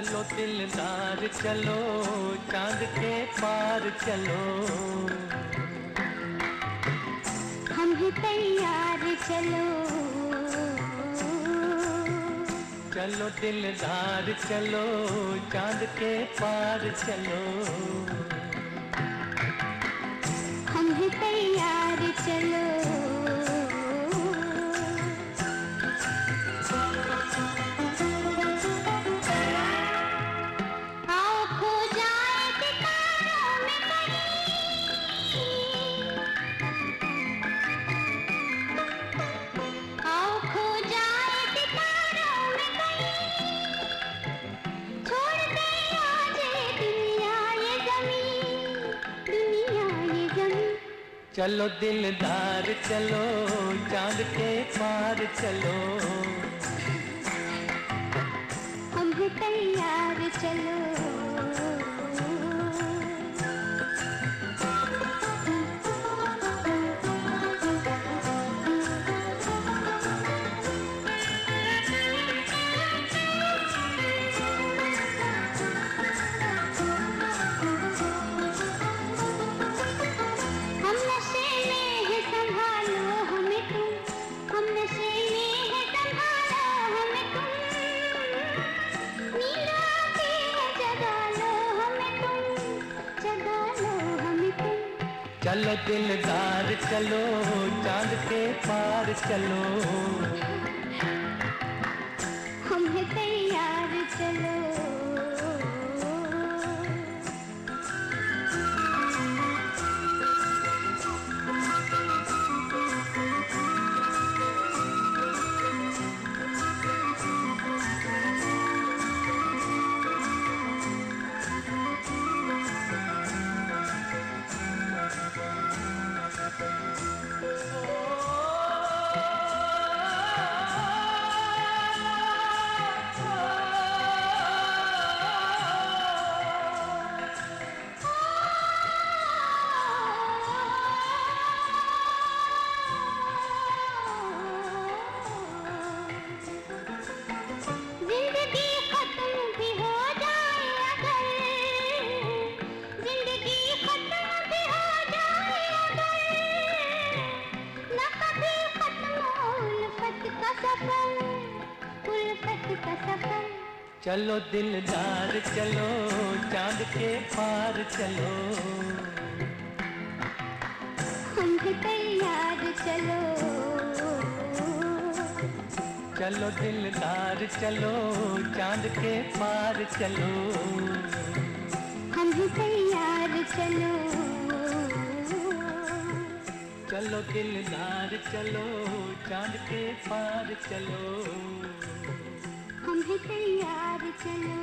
चलो दिलदार चलो चांद के पार चलो, हम हैं तैयार चलो। चलो दिलदार चलो चांद के पार चलो, हम हैं तैयार चलो। चलो दिलदार चलो चांद के पार चलो, हम हैं तैयार चलो। चलो दिलदार चलो चांद के पार चलो, हम हैं तैयार चलो। चलो दिलदार चलो चांद के पार चलो, हम हैं तैयार चलो। चलो दिलदार चलो चांद के पार चलो, हम हैं तैयार चलो। चलो दिलदार चलो चांद के पार चलो, हम हैं तैयार चलो।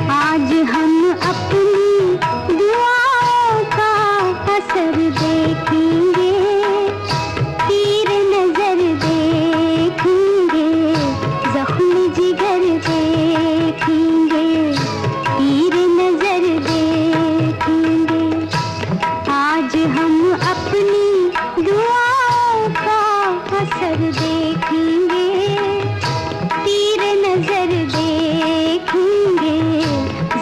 आज हम अपनी दुआओं का असर देखेंगे, तीर नजर देखेंगे, जख्म जिगर देखेंगे, तीर नजर देखेंगे। आज हम अपनी दुआओं का असर देखेंगे, तीर नजर देखेंगे,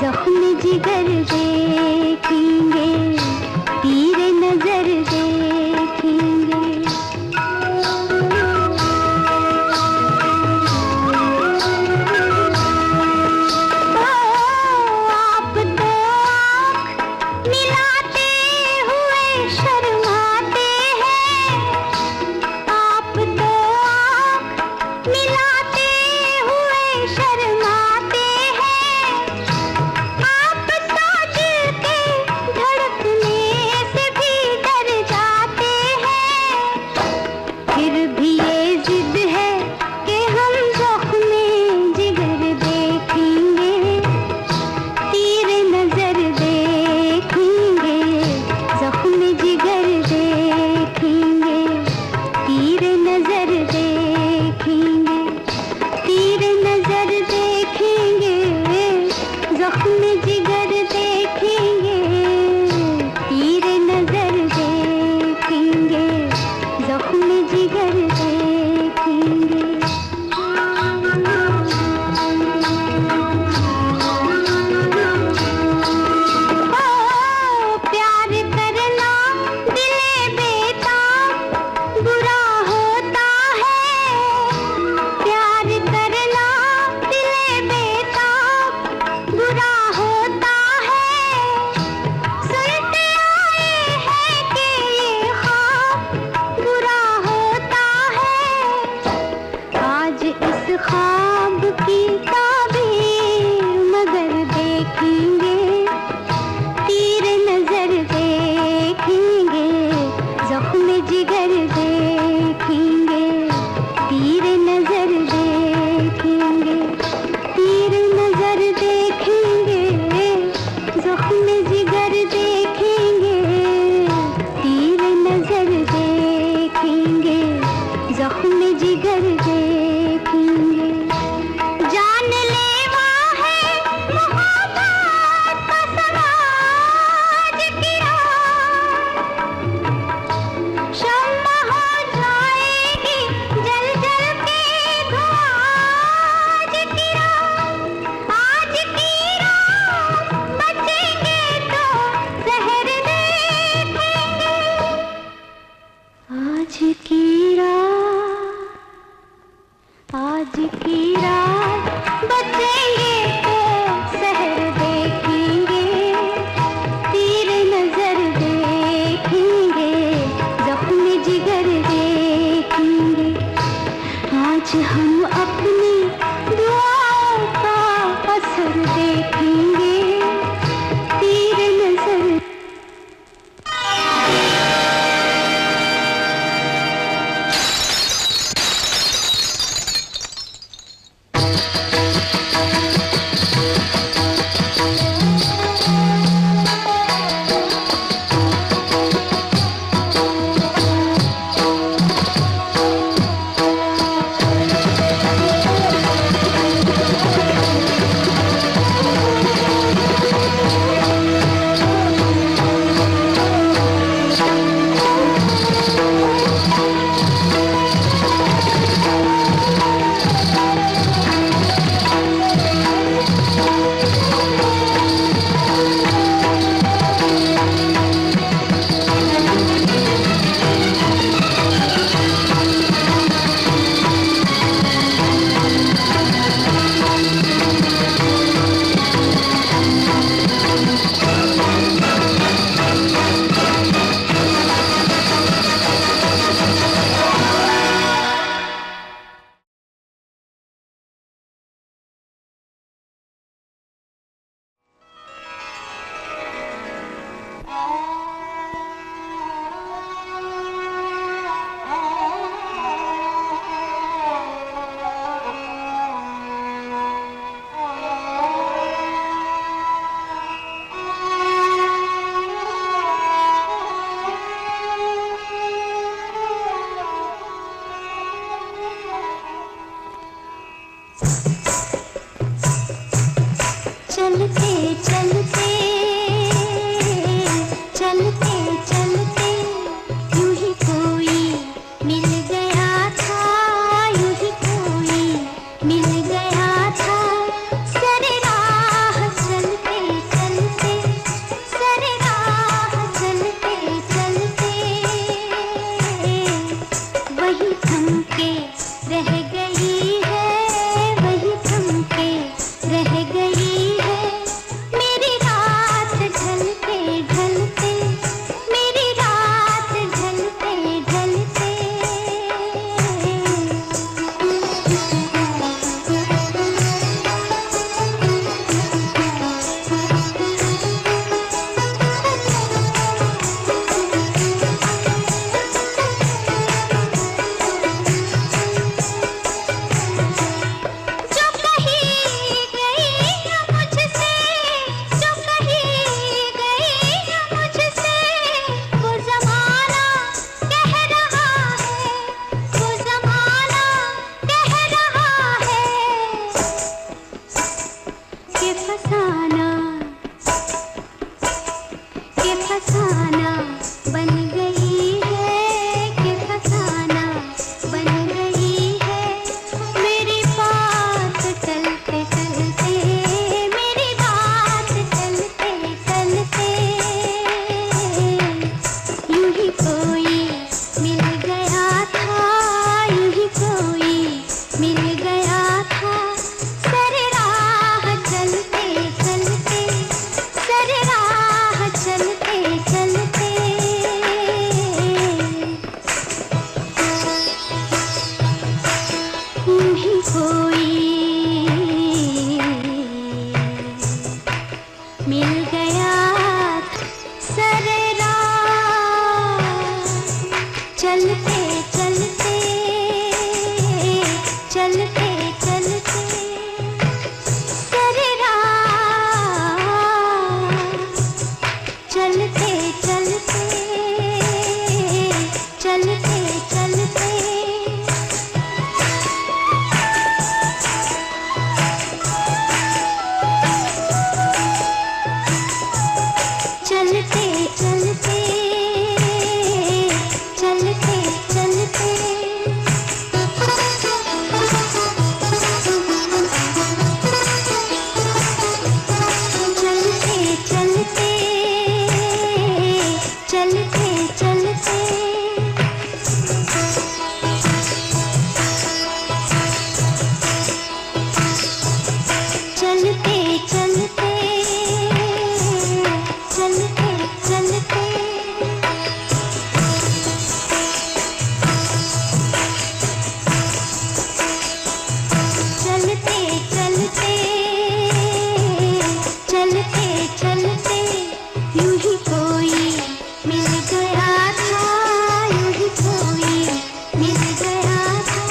जख्म जिगर देखेंगे, तीर नजर देखेंगे। आप तो आँख मिलाते हुए शर्माते हैं, आप तो आँख मिलाते हुए शर्माते हैं, आप तो दिल के चलते चलते चलते यूं ही कोई मिल गया था, यूं ही कोई मिल गया था। सरे राह चलते चलते, सरे राह चलते चलते वही थम के रह गई है, वही थम के रह गई है। मेरी रात ढलते ढलते, मेरी रात ढलते ढलते जो कही गई न मुझसे, जो कही गई न मुझसे, वो ज़माना कह रहा है, वो ज़माना कह रहा है कि फसाना बन गई है, कि फसाना बन गई है। मेरी बात चलते चलते, मेरी बात चलते चलते यूं ही कोई मिल गया था, यूं ही कोई मिल गया था। सरे राह चलते चलते, सरे राह चलते चलते यूं ही कोई मिल गया था। सरे राह चलते चलते, चलते चलते सरे राह चलते चलते, चलते चलते चलते चलते, चलते चलते चलते चलते, चलते चलते चलते चलते, चलते चलते चलते चलते, चलते चलते यूं ही कोई मिल गया था, यूं ही कोई मिल गया था।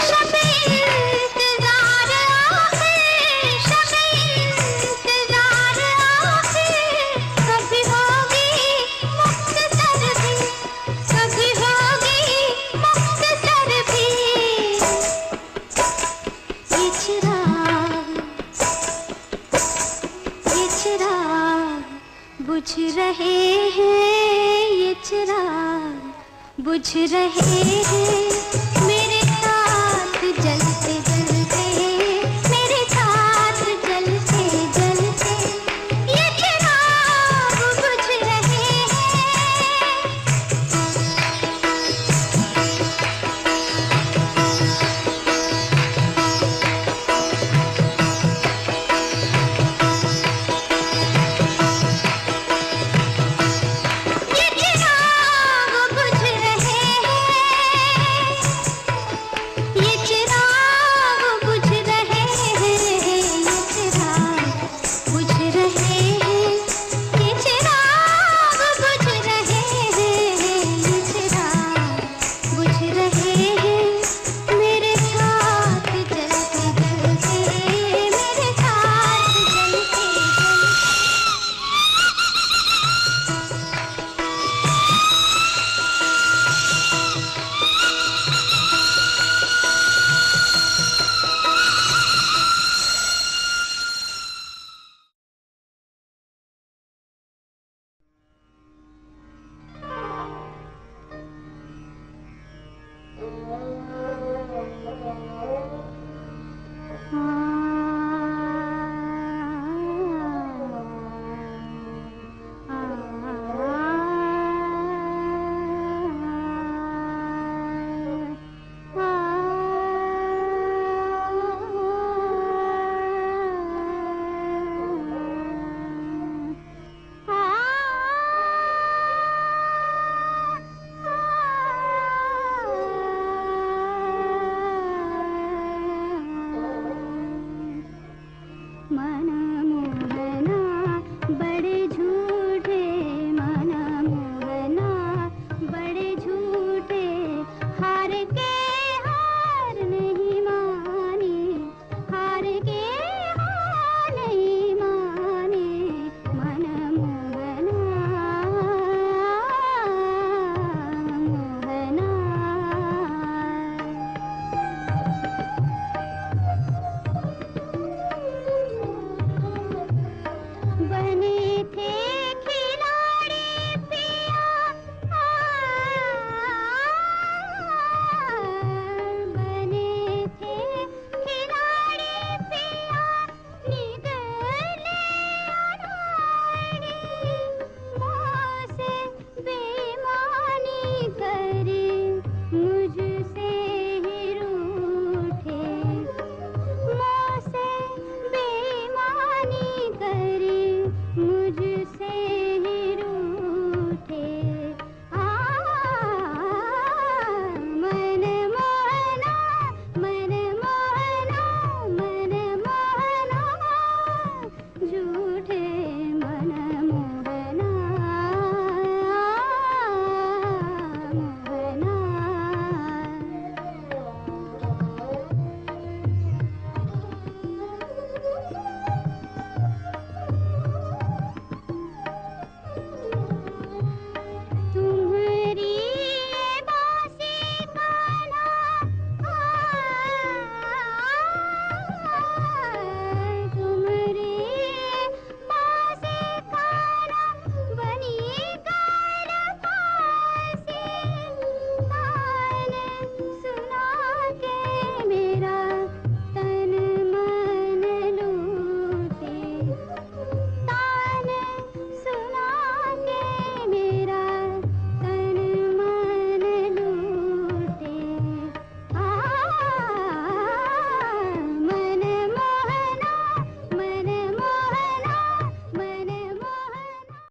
शब इंतज़ार आखिर, शब इंतज़ार आखिर, कभी होगी मुख्तसर भी, कभी होगी मुख्तसर भी। ये चिराग बुझ रहे हैं, ये चिराग बुझ रहे हैं।